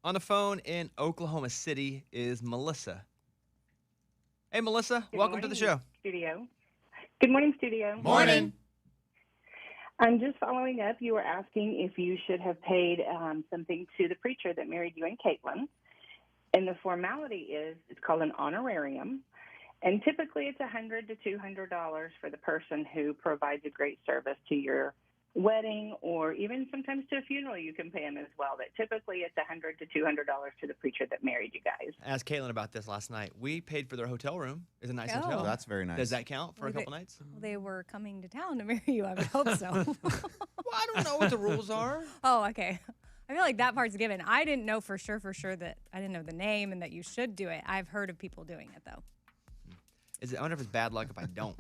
On the phone in Oklahoma City is Melissa. Hey, Melissa. Welcome to the show. Studio. Good morning, studio. Morning. I'm just following up. You were asking if you should have paid something to the preacher that married you and Caitlin. And the formality is, it's called an honorarium. And typically it's $100 to $200 for the person who provides a great service to your wedding, or even sometimes to a funeral you can pay them as well. But typically it's $100 to $200 to the preacher that married you guys. I asked Caitlin about this last night. We paid for their hotel room. It's a nice hotel. That's very nice. Does that count for a couple nights? Well, they were coming to town to marry you. I would hope so. Well, I don't know what the rules are. Oh, okay. I feel like that part's given. I didn't know for sure that I didn't know the name and that you should do it. I've heard of people doing it, though. I wonder if it's bad luck if I don't.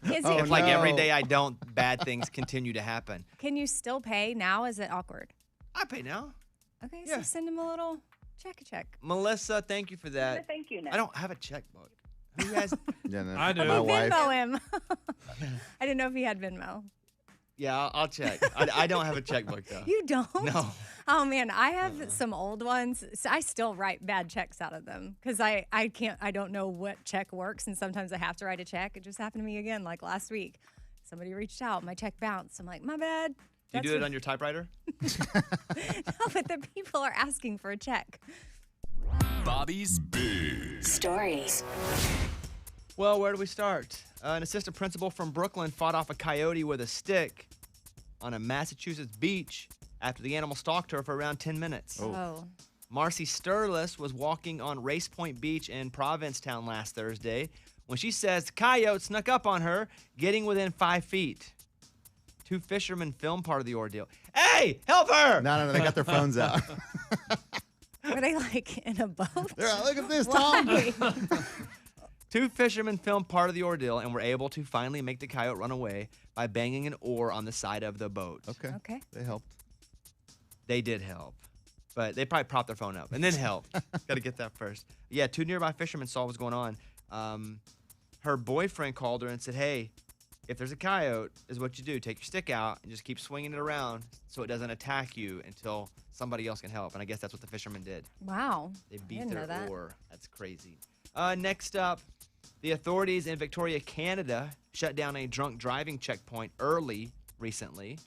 If like every day I don't, bad things continue to happen. Can you still pay now? Is it awkward? I pay now. Okay, Yeah. so send him a little check. Melissa, thank you for that. Thank you. I don't have a checkbook. Who has? Yeah, no, I do. My wife. Venmo him. I didn't know if he had Venmo. Yeah, I'll check. I don't have a checkbook though. You don't? No. Oh man, I have some old ones. So I still write bad checks out of them because I don't know what check works, and sometimes I have to write a check. It just happened to me again, like last week. Somebody reached out, my check bounced. I'm like, my bad. You do it on your typewriter? No, but the people are asking for a check. Bobby's Big Stories. Well, where do we start? An assistant principal from Brooklyn fought off a coyote with a stick on a Massachusetts beach after the animal stalked her for around 10 minutes. Oh. Marcy Sturless was walking on Race Point Beach in Provincetown last Thursday when she says the coyote snuck up on her, getting within 5 feet. 2 fishermen filmed part of the ordeal. Hey, help her! No, they got their phones out. Were they like in a boat? They're like, look at this, Tom. Why? 2 fishermen filmed part of the ordeal and were able to finally make the coyote run away by banging an oar on the side of the boat. Okay. They helped. They did help, but they probably propped their phone up and then helped. Got to get that first. Yeah, 2 nearby fishermen saw what was going on. Her boyfriend called her and said, hey, if there's a coyote, this is what you do. Take your stick out and just keep swinging it around so it doesn't attack you until somebody else can help. And I guess that's what the fishermen did. Wow. They I beat didn't know their that. oar. That's crazy. Next up, the authorities in Victoria, Canada, shut down a drunk driving checkpoint early recently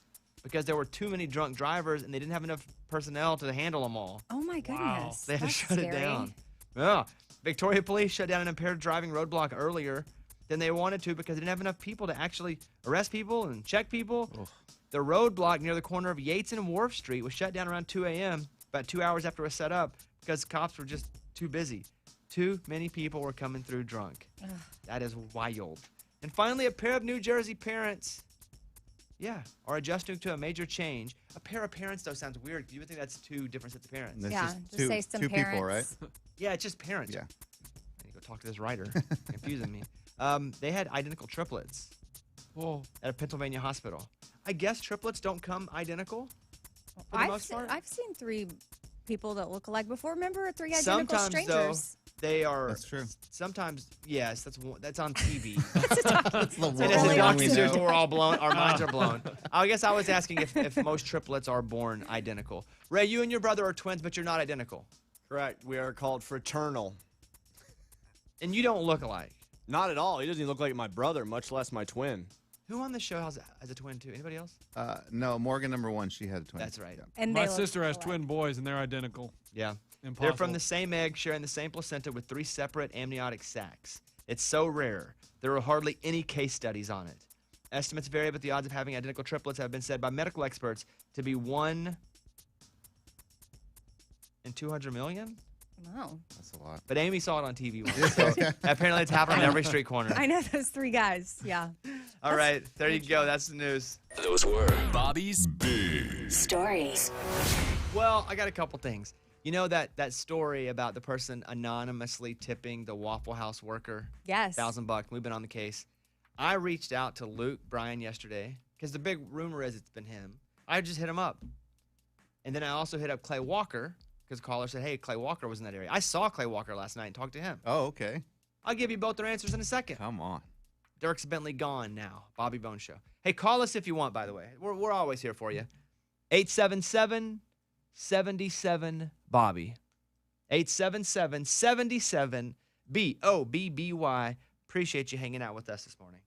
because there were too many drunk drivers and they didn't have enough personnel to handle them all. Oh my goodness. They had That's to shut scary. it down. Yeah. Victoria police shut down an impaired driving roadblock earlier than they wanted to because they didn't have enough people to actually arrest people and check people. Ugh. The roadblock near the corner of Yates and Wharf Street was shut down around 2 a.m., about 2 hours after it was set up, because cops were just too busy. Too many people were coming through drunk. That is wild. And finally, a pair of New Jersey parents, are adjusting to a major change. A pair of parents, though, sounds weird. You would think that's 2 different sets of parents. That's Yeah, just just say some two parents. people, right? Yeah, it's just parents. Yeah. I need to go talk to this writer. Confusing me. They had identical triplets Whoa. at a Pennsylvania hospital. I guess triplets don't come identical for the most part. I've seen 3 people that look alike before. Remember 3 identical Sometimes, strangers? they are. That's true. Sometimes, yes, that's on TV. That's the And one as a only docuseries, option. we're all blown. Our minds are blown. I guess I was asking if most triplets are born identical. Ray, you and your brother are twins, but you're not identical. Correct. We are called fraternal. And you don't look alike. Not at all. He doesn't even look like my brother, much less my twin. Who on the show has a twin, too? Anybody else? No, Morgan #1. She had a twin. That's right. Yeah. And My they look sister has alike. twin boys, and they're identical. Yeah. Impossible. They're from the same egg, sharing the same placenta with 3 separate amniotic sacs. It's so rare. There are hardly any case studies on it. Estimates vary, but the odds of having identical triplets have been said by medical experts to be 1 in 200 million. Wow. That's a lot. But Amy saw it on TV once. So apparently it's happening on every street corner. I know those 3 guys. Yeah. All right, there you go. That's the news. Those were Bobby's Big Stories. Well, I got a couple things. You know that story about the person anonymously tipping the Waffle House worker Yes. $1,000? We've been on the case. I reached out to Luke Bryan yesterday because the big rumor is it's been him. I just hit him up. And then I also hit up Clay Walker because a caller said, hey, Clay Walker was in that area. I saw Clay Walker last night and talked to him. Oh, okay. I'll give you both their answers in a second. Come on. Dirks Bentley gone now. Bobby Bones Show. Hey, call us if you want, by the way. We're always here for you. 877-77 Bobby. 877-77-BOBBY. Appreciate you hanging out with us this morning.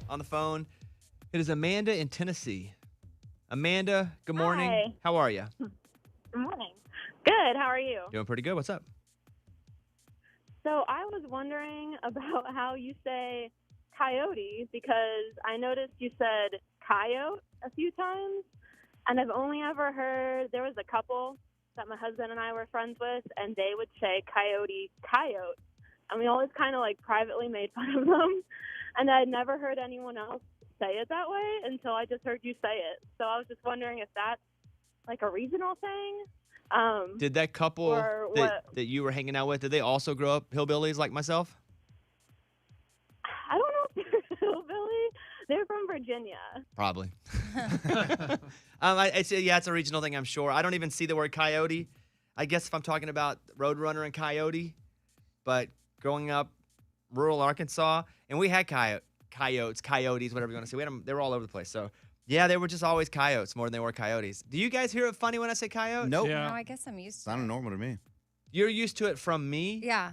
On the phone, it is Amanda in Tennessee. Amanda, good morning. Hi. How are you? Good morning. Good. How are you? Doing pretty good. What's up? So I was wondering about how you say coyote because I noticed you said coyote a few times, and I've only ever heard there was a couple that my husband and I were friends with, and they would say coyote, and we always kind of like privately made fun of them, and I'd never heard anyone else say it that way until I just heard you say it. So I was just wondering if that's like a regional thing. Did that couple or that you were hanging out with, did they also grow up hillbillies like myself? I don't know if they're hillbilly. They're from Virginia. Probably. I say, yeah, it's a regional thing, I'm sure. I don't even see the word coyote. I guess if I'm talking about Roadrunner and Coyote, but growing up rural Arkansas, and we had coyotes, whatever you want to say. We had them, they were all over the place. So, yeah, they were just always coyotes more than they were coyotes. Do you guys hear it funny when I say coyote? Nope. Yeah. No, I guess I'm used to Sounded it. normal to me. You're used to it from me? Yeah.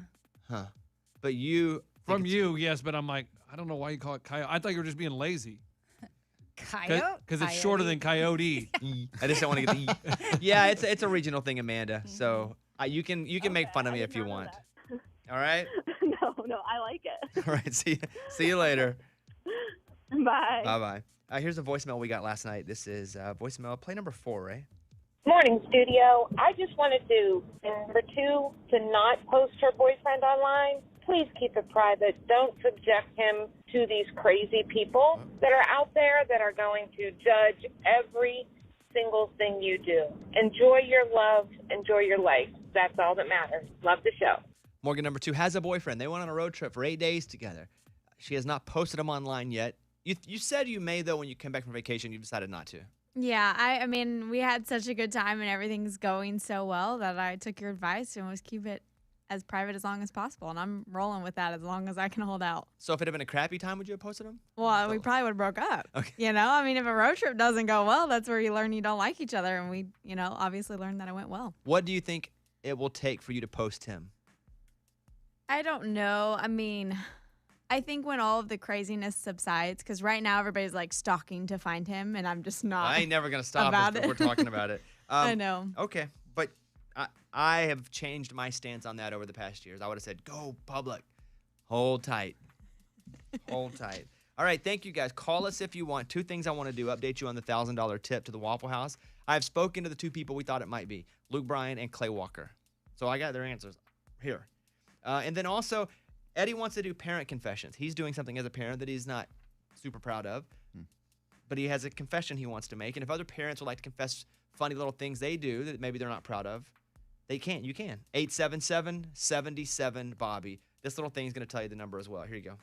Huh. But you... From you, yes, but I'm like, I don't know why you call it coyote. I thought you were just being lazy. Coyote? Because it's shorter than coyote. I just don't want to get the... Yeah, it's a regional thing, Amanda. So you can make fun of me if you want. All right? No, I like it. All right, see you later. Bye. Bye-bye. Here's a voicemail we got last night. This is voicemail play number 4, Ray. Morning, studio. I just wanted to, number 2, to not post her boyfriend online. Please keep it private. Don't subject him to these crazy people that are out there that are going to judge every single thing you do. Enjoy your love. Enjoy your life. That's all that matters. Love the show. Morgan number 2 has a boyfriend. They went on a road trip for 8 days together. She has not posted him online yet. You said you may, though, when you came back from vacation, you decided not to. Yeah, I mean, we had such a good time and everything's going so well that I took your advice and was keep it as private as long as possible. And I'm rolling with that as long as I can hold out. So if it had been a crappy time, would you have posted him? Well, we probably would have broke up. Okay. You know, I mean, if a road trip doesn't go well, that's where you learn you don't like each other. And we, obviously learned that it went well. What do you think it will take for you to post him? I don't know. I mean, I think when all of the craziness subsides, because right now everybody's like stalking to find him, and I'm just not. I ain't never going to stop about us it. we're talking about it. I know. Okay, but I have changed my stance on that over the past years. I would have said, go public. Hold tight. Hold tight. All right, thank you, guys. Call us if you want. 2 things I want to do. Update you on the $1,000 tip to the Waffle House. I have spoken to the 2 people we thought it might be, Luke Bryan and Clay Walker. So I got their answers here. And then also, Eddie wants to do parent confessions. He's doing something as a parent that he's not super proud of, but he has a confession he wants to make. And if other parents would like to confess funny little things they do that maybe they're not proud of, they can. You can. 877-77-BOBBY. This little thing is going to tell you the number as well. Here you go.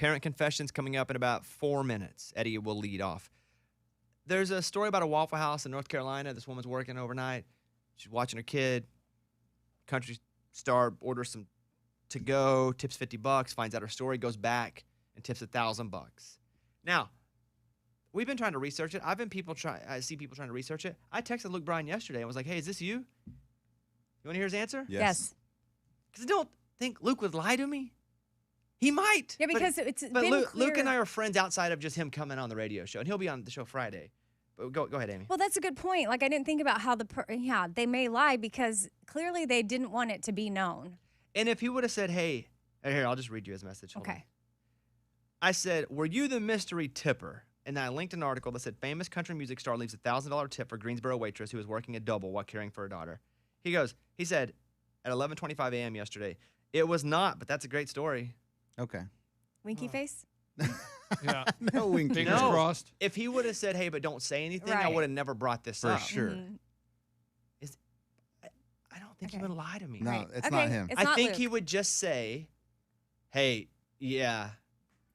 Parent confessions coming up in about 4 minutes. Eddie will lead off. There's a story about a Waffle House in North Carolina. This woman's working overnight. She's watching her kid. Country star orders some to go, tips $50, finds out her story, goes back and tips $1,000. Now, we've been trying to research it. I see people trying to research it. I texted Luke Bryan yesterday and was like, hey, is this you? You want to hear his answer? Yes. Because I don't think Luke would lie to me. He might. Yeah, because it's But been Luke, clear. Luke and I are friends outside of just him coming on the radio show, and he'll be on the show Friday. But go ahead, Amy. Well, that's a good point. Like, I didn't think about how they may lie because clearly they didn't want it to be known. And if he would have said, hey, here, I'll just read you his message. Hold on. Okay. I said, were you the mystery tipper? And then I linked an article that said, famous country music star leaves $1,000 tip for Greensboro waitress who was working a double while caring for her daughter. He said, at 11:25 a.m. yesterday, it was not, but that's a great story. Okay. Winky face? Yeah. No winky. Fingers No. crossed. If he would have said, hey, but don't say anything, I Right. would have never brought this For up. sure. Mhm. I don't think he Okay. would lie to me. No, Right. it's Okay, not him. it's I not think Luke. he would just say, hey, yeah,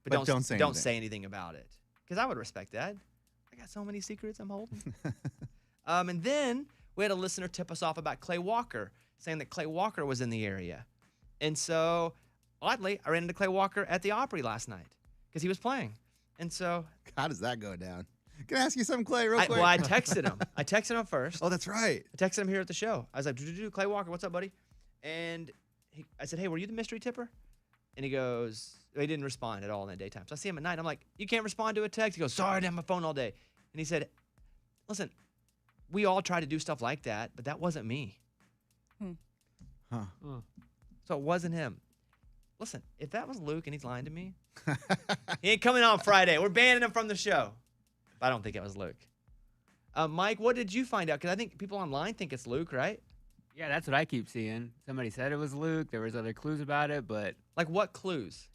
but Don't say don't anything. say anything about it. Because I would respect that. I got so many secrets I'm holding. And then we had a listener tip us off about Clay Walker, saying that Clay Walker was in the area. And so, oddly, I ran into Clay Walker at the Opry last night because he was playing. And so, How does that go down? Can I ask you something, Clay, real quick? I texted him. I texted him first. Oh, that's right. I texted him here at the show. I was like, Clay Walker, what's up, buddy? And I said, hey, were you the mystery tipper? And he goes, he didn't respond at all in the daytime. So I see him at night. I'm like, you can't respond to a text? He goes, sorry, I didn't have my phone all day. And he said, listen, we all try to do stuff like that, but that wasn't me. Huh. So it wasn't him. Listen, if that was Luke and he's lying to me, he ain't coming on Friday. We're banning him from the show. But I don't think it was Luke. Mike, what did you find out? Because I think people online think it's Luke, right? Yeah, that's what I keep seeing. Somebody said it was Luke. There was other clues about it, but Like what clues?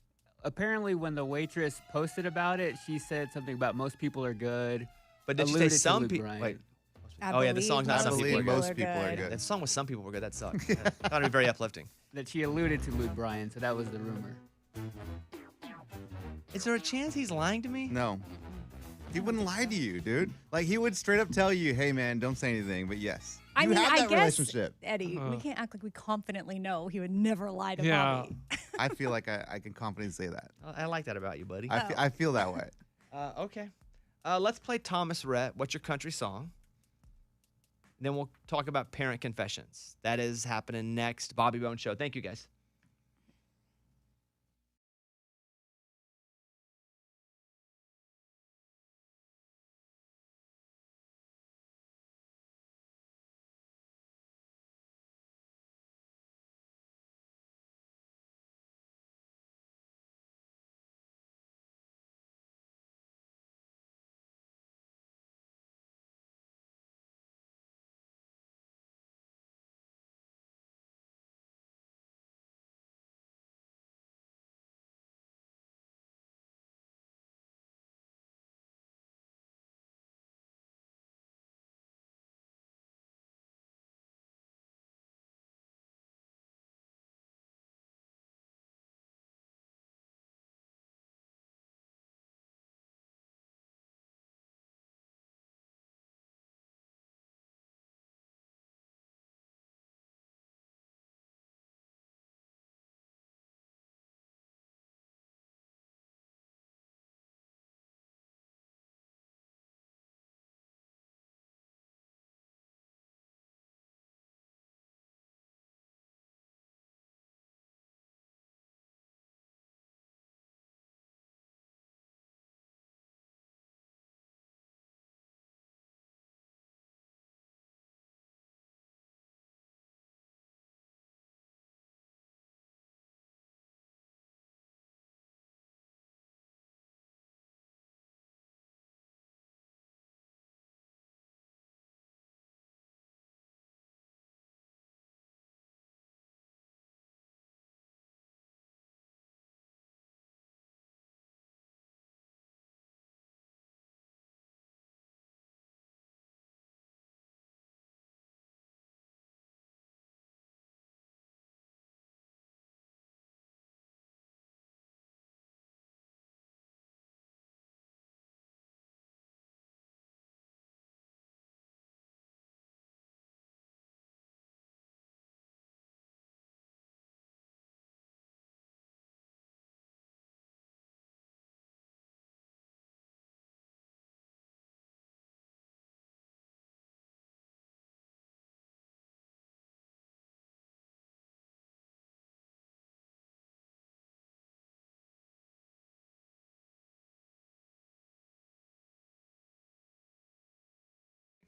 apparently when the waitress posted about it, she said something about most people are good. But did you say alluded to some Luke people? Bryan. Wait. I Oh, yeah, the believe song's not I some people believe are most good. people are Yeah, good. that song was some people were good. That sucked. Thought it'd be very uplifting. That she alluded to Luke Bryan, so that was the rumor. Is there a chance he's lying to me? No. He wouldn't lie to you, dude. Like, he would straight up tell you, hey, man, don't say anything. But yes. I You mean, have I that guess, relationship. Eddie, we can't act like we confidently know he would never lie to Yeah. Bobby. I feel like I can confidently say that. I like that about you, buddy. I feel that way. Okay. Let's play Thomas Rhett. What's your country song? Then we'll talk about parent confessions. That is happening next. Bobby Bone Show. Thank you, guys.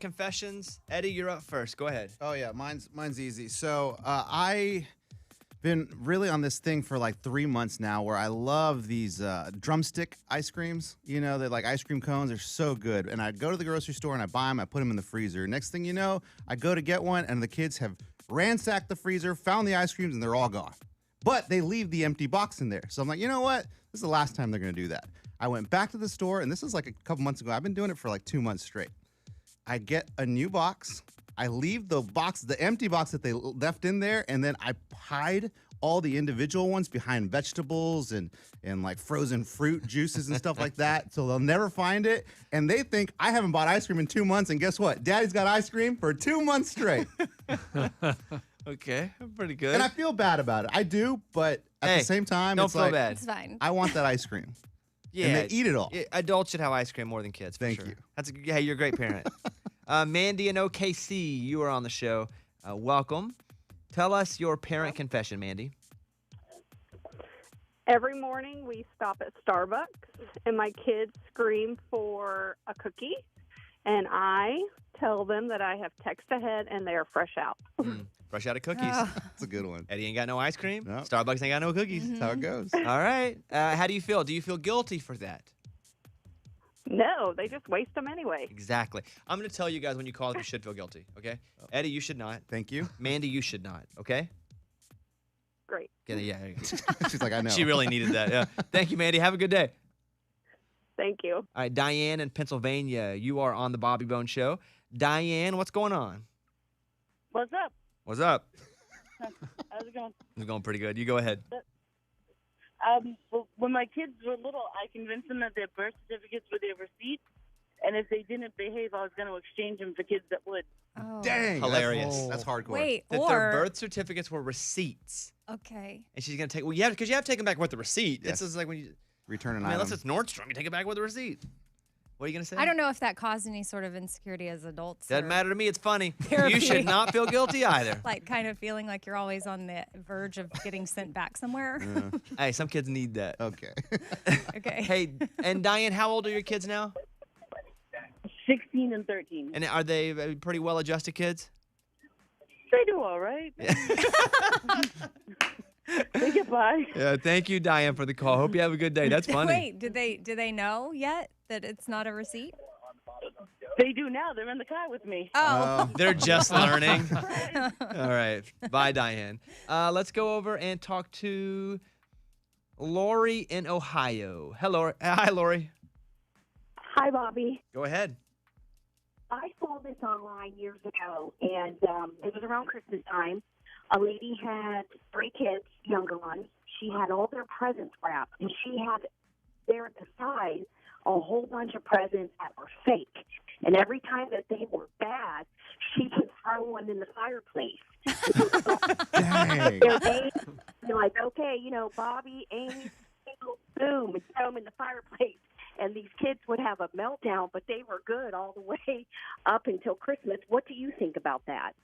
confessions. Eddie, you're up first. Go ahead. Oh yeah, mine's easy. So I been really on this thing for like 3 months now where I love these drumstick ice creams. You know, they're like ice cream cones. They're so good. And I go to the grocery store and I buy them. I put them in the freezer. Next thing you know, I go to get one and the kids have ransacked the freezer, found the ice creams, and they're all gone. But they leave the empty box in there. So I'm like, you know what? This is the last time they're going to do that. I went back to the store, and this is like a couple months ago. I've been doing it for like 2 months straight. I get a new box. I leave the box, the empty box that they left in there, and then I hide all the individual ones behind vegetables and like frozen fruit juices and stuff like that, so they'll never find it. And they think I haven't bought ice cream in 2 months, and guess what? Daddy's got ice cream for 2 months straight. Okay, pretty good. And I feel bad about it. I do, but at the same time, don't it's feel like, bad. It's fine. I want that ice cream. Yeah, And they eat it all. Adults should have ice cream more than kids. For Thank sure. you. Hey, you're a great parent. Mandy in OKC, you are on the show. Welcome. Tell us your parent confession, Mandy. Every morning we stop at Starbucks and my kids scream for a cookie and I tell them that I have text ahead and they are fresh out. Fresh out of cookies. That's a good one. Eddie ain't got no ice cream. No. Starbucks ain't got no cookies. That's how it goes. All right. How do you feel? Do you feel guilty for that? No, they just waste them anyway. Exactly. I'm going to tell you guys when you call if you should feel guilty, okay? Eddie, you should not. Thank you. Mandy, you should not, okay? Great. Yeah. She's like, I know. She really needed that. Yeah. Thank you, Mandy. Have a good day. Thank you. All right, Diane in Pennsylvania, you are on the Bobby Bone Show. Diane, what's going on? What's up? What's up? How's it going? It's going pretty good. You go ahead. Well, when my kids were little, I convinced them that their birth certificates were their receipts, and if they didn't behave, I was going to exchange them for kids that would. Oh. Dang. Hilarious. That's hardcore. Wait, That or their birth certificates were receipts. okay. And she's going to take, well, yeah, because you have to take them back with the receipt. Yes. It's just like when you, Return an I mean, item. unless it's Nordstrom, you take it back with the receipt. What are you going to say? I don't know if that caused any sort of insecurity as adults. Doesn't or, matter to me. It's funny. Therapy. You should not feel guilty either. Like kind of feeling like you're always on the verge of getting sent back somewhere. Hey, some kids need that. Okay. Okay. Hey, and Diane, how old are your kids now? 16 and 13. And are they pretty well-adjusted kids? They do all right. They get by. Yeah, thank you, Diane, for the call. Hope you have a good day. That's funny. Wait, do they know yet that it's not a receipt? They do now. They're in the car with me. Oh. They're just learning. All right. Bye, Diane. Let's go over and talk to Lori in Ohio. Hello. Hi, Lori. Hi, Bobby. Go ahead. I saw this online years ago, and it was around Christmas time. A lady had 3 kids, younger ones. She had all their presents wrapped, and she had there at the side a whole bunch of presents that were fake. And every time that they were bad, she would throw one in the fireplace. Dang. They're like, okay, Bobby, Amy, boom, and throw them in the fireplace. And these kids would have a meltdown, but they were good all the way up until Christmas. What do you think about that?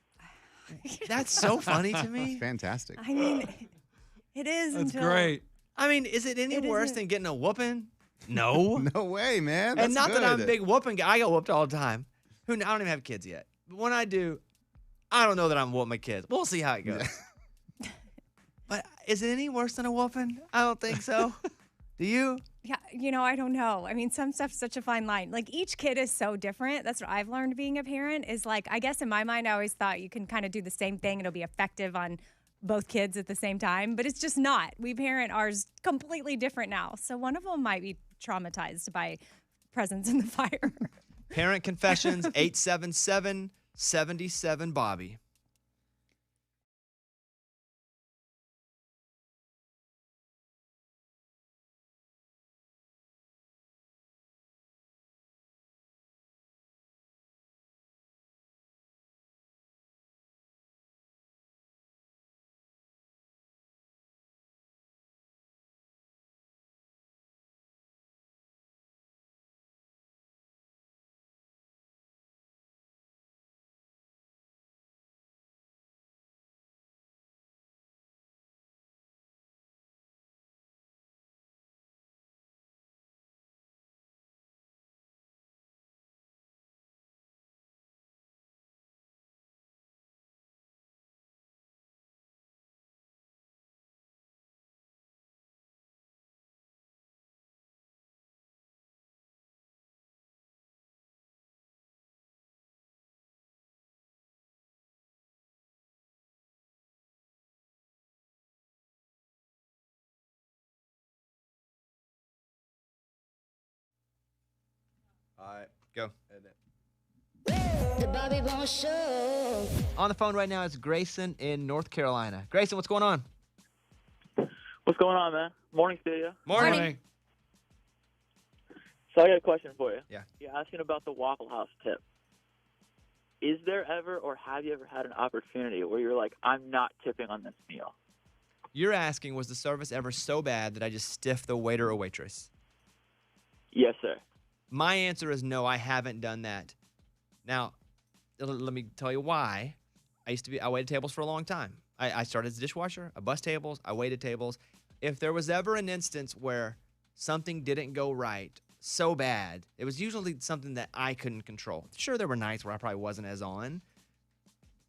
That's so funny to me. That's fantastic. I mean, it is. That's until, great. I mean, is it any worse than getting a whooping? No. No way, man. And That's not that I'm a good. big whooping guy. I get whooped all the time. I don't even have kids yet. But when I do, I don't know that I'm whooping my kids. We'll see how it goes. But is it any worse than a whooping? I don't think so. Do you? Yeah, I don't know. I mean, some stuff's such a fine line. Like, each kid is so different. That's what I've learned being a parent is, like, I guess in my mind, I always thought you can kind of do the same thing. It'll be effective on both kids at the same time, but it's just not. We parent ours completely different now. So one of them might be traumatized by presents in the fire. Parent Confessions, 877-77-BOBBY. All right. Go. The Bobby Bones Show. On the phone right now is Grayson in North Carolina. Grayson, what's going on? What's going on, man? Morning, studio. Morning. So I got a question for you. Yeah. You're asking about the Waffle House tip. Is there ever, or have you ever had an opportunity where you're like, I'm not tipping on this meal? You're asking, was the service ever so bad that I just stiffed the waiter or waitress? Yes, sir. My answer is no, I haven't done that. Now, let me tell you why. I waited tables for a long time. I started as a dishwasher, I bussed tables, I waited tables. If there was ever an instance where something didn't go right so bad, it was usually something that I couldn't control. Sure, there were nights where I probably wasn't as on,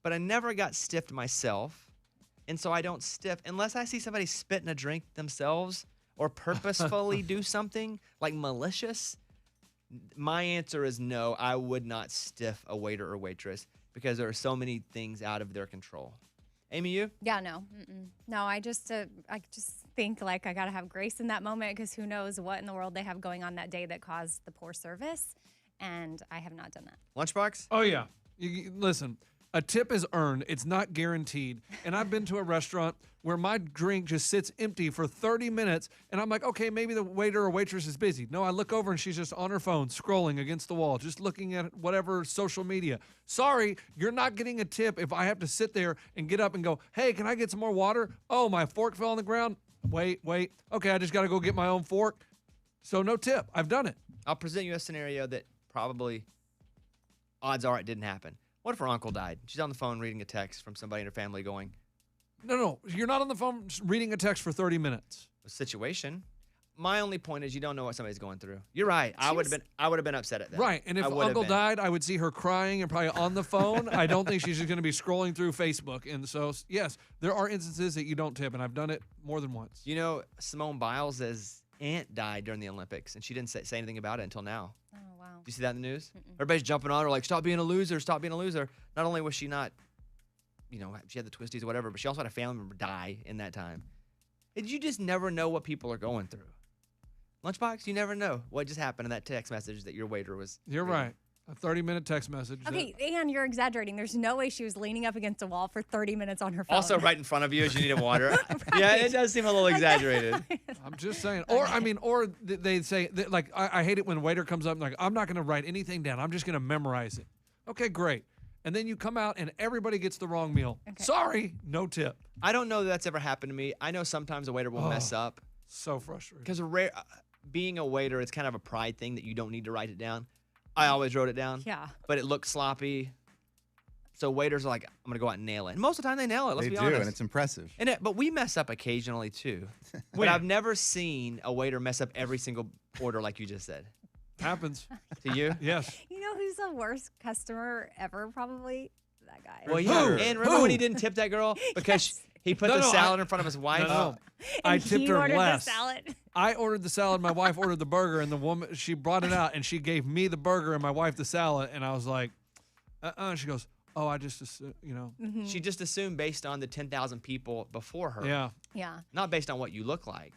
but I never got stiffed myself, and so I don't stiff unless I see somebody spit in a drink themselves or purposefully do something like malicious. My answer is no, I would not stiff a waiter or waitress because there are so many things out of their control. Amy, you? Yeah, no. No, I just think like I got to have grace in that moment because who knows what in the world they have going on that day that caused the poor service, and I have not done that. Lunchbox? Oh, yeah. Listen, a tip is earned. It's not guaranteed. And I've been to a restaurant where my drink just sits empty for 30 minutes, and I'm like, okay, maybe the waiter or waitress is busy. No, I look over, and she's just on her phone, scrolling against the wall, just looking at whatever social media. Sorry, you're not getting a tip if I have to sit there and get up and go, hey, can I get some more water? Oh, my fork fell on the ground. Wait. Okay, I just got to go get my own fork. So no tip. I've done it. I'll present you a scenario that probably odds are it didn't happen. What if her uncle died? She's on the phone reading a text from somebody in her family going, No, you're not on the phone reading a text for 30 minutes. A situation. My only point is you don't know what somebody's going through. You're right. I would have been upset at that. Right, and if Uncle died, I would see her crying and probably on the phone. I don't think she's just going to be scrolling through Facebook. And so, yes, there are instances that you don't tip, and I've done it more than once. You know, Simone Biles' aunt died during the Olympics, and she didn't say anything about it until now. Oh, wow. Do you see that in the news? Everybody's jumping on her like, stop being a loser, stop being a loser. Not only was she not, she had the twisties or whatever, but she also had a family member die in that time. And you just never know what people are going through. Lunchbox, you never know what just happened in that text message that your waiter was. You're right. A 30-minute text message. Okay, and you're exaggerating. There's no way she was leaning up against a wall for 30 minutes on her phone. Also right in front of you as you needed water. Right. Yeah, it does seem a little exaggerated. I'm just saying. Or they say, like, I hate it when a waiter comes up and like, I'm not going to write anything down. I'm just going to memorize it. Okay, great. And then you come out and everybody gets the wrong meal. Okay. Sorry, no tip. I don't know that that's ever happened to me. I know sometimes a waiter will mess up. So frustrating. Because being a waiter, it's kind of a pride thing that you don't need to write it down. I always wrote it down. Yeah. But it looked sloppy. So waiters are like, I'm going to go out and nail it. And most of the time they nail it, let's be honest. And it's impressive. But we mess up occasionally too. But I've never seen a waiter mess up every single order like you just said. Happens. To you? Yes. You know who's the worst customer ever, probably? That guy. Well, yeah. And remember when he didn't tip that girl? Because he put the salad in front of his wife? No. I tipped her less. The salad. I ordered the salad. My wife ordered the burger, and the woman, she brought it out, and she gave me the burger and my wife the salad. And I was like, She goes, oh, I just assumed, Mm-hmm. She just assumed based on the 10,000 people before her. Yeah. Yeah. Not based on what you look like.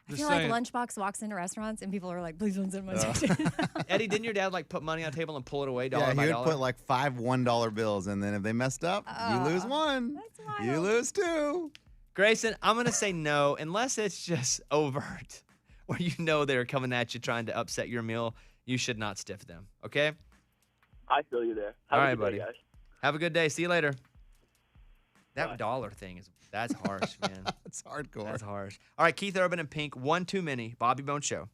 I feel like Lunchbox walks into restaurants and people are like, please don't send my attention. Eddie, didn't your dad put money on a table and pull it away dollar yeah, by he would dollar? put like 5 $1 bills, and then if they messed up, you lose one. That's wild. You lose 2. Grayson, I'm going to say no, unless it's just overt, where you know they're coming at you trying to upset your meal. You should not stiff them, okay? I feel you there. All right, Have a good buddy. day, guys. Have a good day. See you later. That dollar thing that's harsh, man. It's hardcore. That's harsh. All right, Keith Urban and Pink, One Too Many, Bobby Bones Show.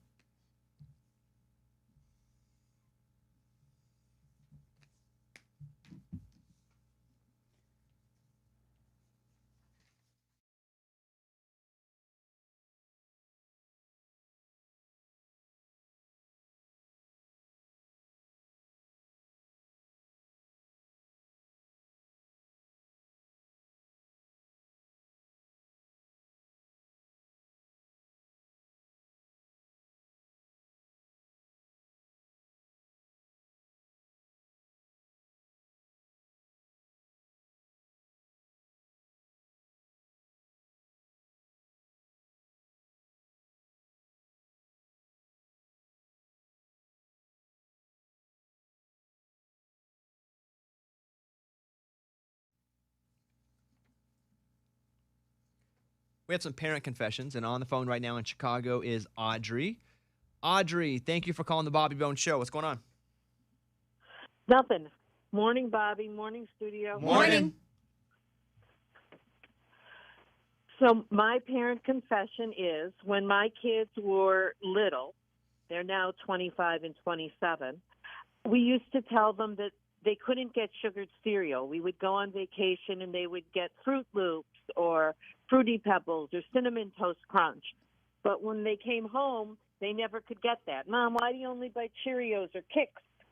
We have some parent confessions, and on the phone right now in Chicago is Audrey. Audrey, thank you for calling the Bobby Bones Show. What's going on? Nothing. Morning, Bobby. Morning, studio. Morning. So my parent confession is when my kids were little, they're now 25 and 27, we used to tell them that they couldn't get sugared cereal. We would go on vacation and they would get Fruit Loops or Fruity Pebbles or Cinnamon Toast Crunch. But when they came home, they never could get that. Mom, why do you only buy Cheerios or Kix,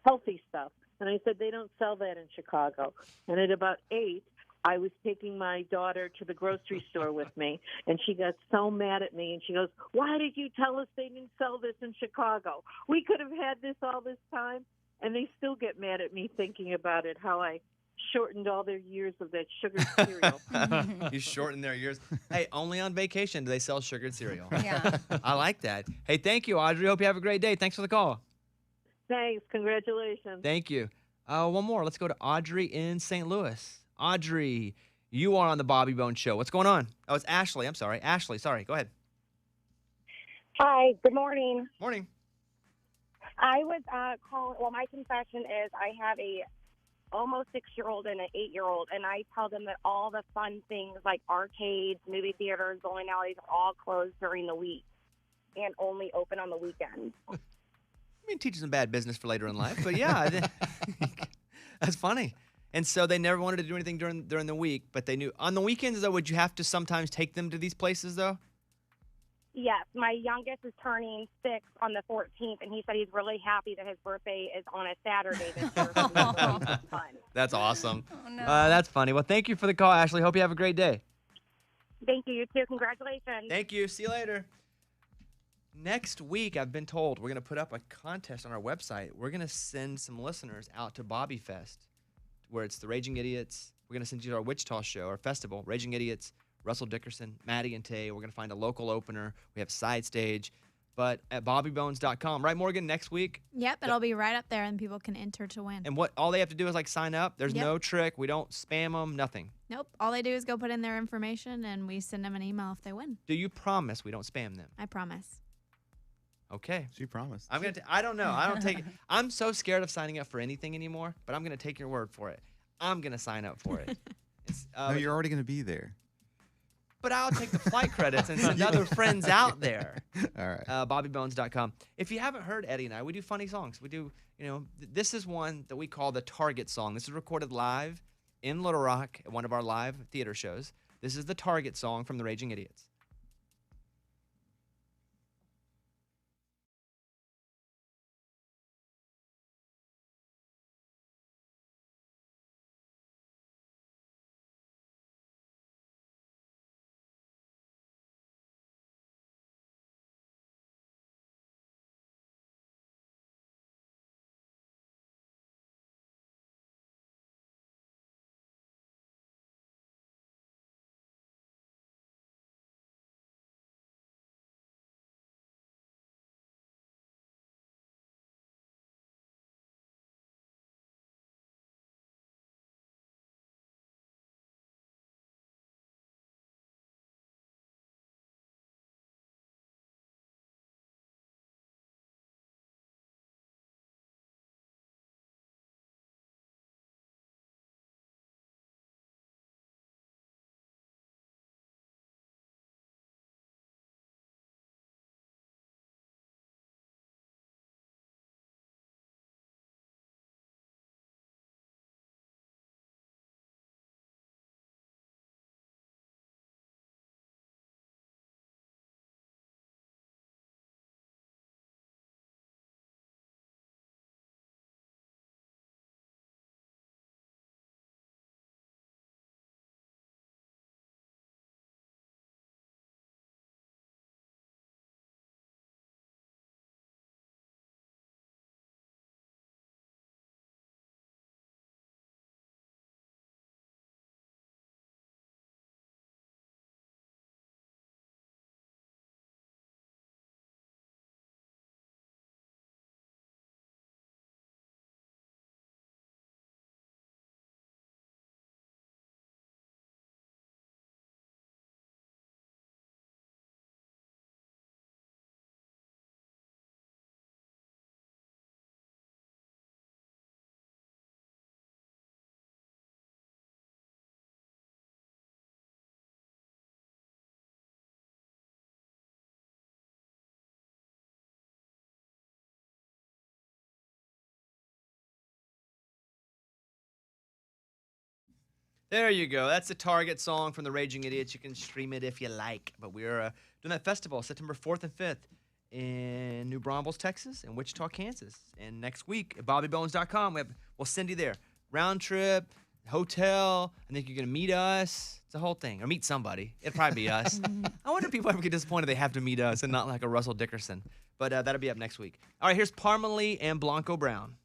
healthy stuff? And I said, they don't sell that in Chicago. And at about 8, I was taking my daughter to the grocery store with me, and she got so mad at me, and she goes, why did you tell us they didn't sell this in Chicago? We could have had this all this time. And they still get mad at me thinking about it, how I shortened all their years of that sugared cereal. You shortened their years. Hey, only on vacation do they sell sugared cereal. Yeah. I like that. Hey, thank you, Audrey. Hope you have a great day. Thanks for the call. Thanks. Congratulations. Thank you. One more. Let's go to Audrey in St. Louis. Audrey, you are on the Bobby Bones Show. What's going on? Oh, it's Ashley. I'm sorry. Ashley, sorry. Go ahead. Hi, good morning. Morning. I was calling. Well, my confession is I have a almost 6-year-old and an 8-year-old, and I tell them that all the fun things like arcades, movie theaters, bowling alleys are all closed during the week and only open on the weekends. I mean, teaching them bad business for later in life, but yeah, that's funny. And so they never wanted to do anything during the week, but they knew on the weekends. Though, would you have to sometimes take them to these places though? Yes, my youngest is turning 6 on the 14th, and he said he's really happy that his birthday is on a Saturday this year. So it's really fun. That's awesome. Oh, no. That's funny. Well, thank you for the call, Ashley. Hope you have a great day. Thank you. You too. Congratulations. Thank you. See you later. Next week, I've been told we're going to put up a contest on our website. We're going to send some listeners out to Bobby Fest, where it's the Raging Idiots. We're going to send you to our Wichita show, our festival, Raging Idiots, Russell Dickerson, Maddie and Tay. We're going to find a local opener. We have side stage. But at bobbybones.com. Right, Morgan, next week? Yep, it'll be right up there, and people can enter to win. And all they have to do is, sign up. There's Yep. no trick. We don't spam them, nothing. Nope. All they do is go put in their information, and we send them an email if they win. Do you promise we don't spam them? I promise. Okay. She promised. I don't know. I don't take it. I'm so scared of signing up for anything anymore, but I'm going to take your word for it. I'm going to sign up for it. No, you're already going to be there. But I'll take the flight credits and send other friends out there. All right. Bobbybones.com. If you haven't heard Eddie and I, we do funny songs. We do, this is one that we call the Target song. This is recorded live in Little Rock at one of our live theater shows. This is the Target song from the Raging Idiots. There you go. That's the Target song from the Raging Idiots. You can stream it if you like. But we're doing that festival September 4th and 5th in New Braunfels, Texas, and Wichita, Kansas. And next week at BobbyBones.com, we'll send you there. Round trip, hotel. I think you're going to meet us. It's a whole thing. Or meet somebody. It'll probably be us. I wonder if people ever get disappointed they have to meet us and not like a Russell Dickerson. But that'll be up next week. All right, here's Parmalee and Blanco Brown.